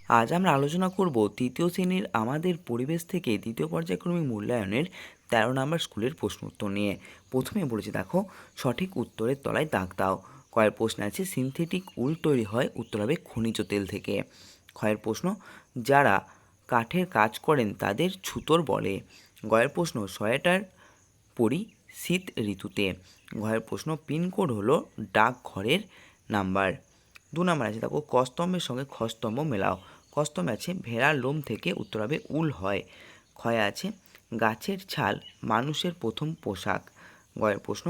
আজ আমরা আলোচনা করব তৃতীয় শ্রেণীর আমাদের পরিবেশ থেকে দ্বিতীয় পর্যায়ক্রমিক মূল্যায়নের 13 নম্বর স্কুলের প্রশ্ন উত্তর নিয়ে। প্রথমে বলেছে, দেখো সঠিক উত্তরের তলায় দাগ দাও। কয়ের প্রশ্ন আছে, সিনথেটিক উল তৈরি হয়, উত্তর হবে খনিজ তেল থেকে। ক্ষয়ের প্রশ্ন, যারা কাঠের কাজ করেন তাদের ছুতোর বলে। গয়ের প্রশ্ন, সোয়েটার পরি শীত ঋতুতে। ঘয়ের প্রশ্ন, পিনকোড হলো ডাকঘরের নাম্বার। 2 নম্বর আছে, দেখো কস্তম্ভের সঙ্গে খস্তম্ভ মেলাও। কস্তম্ভে আছে ভেড়ার লোম থেকে, উত্তর হবে উল হয়। ক্ষয়ে আছে গাছের ছাল মানুষের প্রথম পোশাক। গয়ের প্রশ্ন,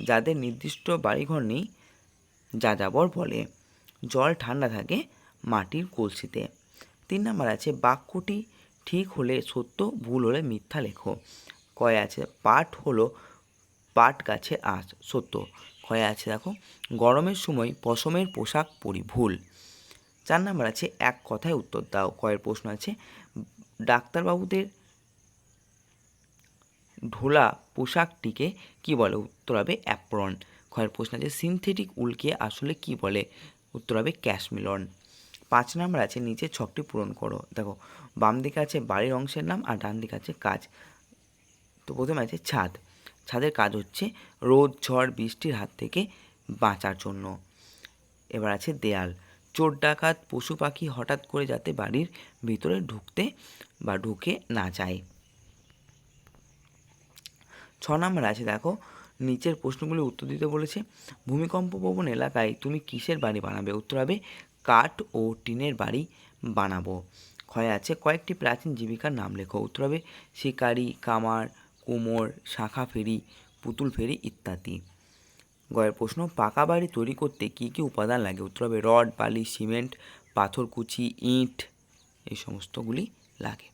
যাদের নির্দিষ্ট বাড়িঘর নেই যাযাবর বলে। জল ঠান্ডা থাকে মাটির কলসিতে। 3 নম্বর আছে, বাক্যটি ঠিক হলে সত্য, ভুল হলে মিথ্যা লেখো। কয়ে আছে পাট হলো পাট গাছের আঁশ, সত্য। ক্ষয়ে আছে, দেখো গরমের সময় পশমের পোশাক পরি, ভুল। 4 নম্বর আছে, এক কথায় উত্তর দাও। কয়ের প্রশ্ন আছে, ডাক্তারবাবুদের ঢোলা পোশাকটিকে কি বলে, উত্তর হবে অ্যাপ্রন। ক্ষয়ের প্রশ্ন আছে, সিনথেটিক উলকে আসলে কি বলে, উত্তর হবে ক্যাশমিলন। 5 নম্বর আছে, নিচের ছকটি পূরণ করো। দেখো বাম দিকে আছে বাড়ির অংশের নাম আর ডান দিকে আছে কাজ। তো প্রথমে আছে ছাদ। ছাদের কাজ হচ্ছে রোদ ঝড় বৃষ্টির হাত থেকে বাঁচার জন্য। এবার আছে দেয়াল। চোর ডাকাত পশু পাখি হঠাৎ করে যাতে বাড়ির ভিতরে ঢুকে না যায়। 6 নম্বর আছে, দেখো নিচের প্রশ্নগুলি উত্তর দিতে বলেছে। ভূমিকম্প প্রবণ এলাকায় তুমি কিসের বাড়ি বানাবে, উত্তর হবে কাঠ ও টিনের বাড়ি বানাবো। ক্ষয়ে আছে, কয়েকটি প্রাচীন জীবিকার নাম লেখো, উত্তর হবে শিকারি, কামার, কুমোর, শাঁখা ফেরি, পুতুল ফেরি ইত্যাদি। গয়ের প্রশ্ন, পাকা বাড়ি তৈরি করতে কী কী উপাদান লাগে, উত্তর হবে রড, বালি, সিমেন্ট, পাথরকুচি, ইট, এই সমস্তগুলি লাগে।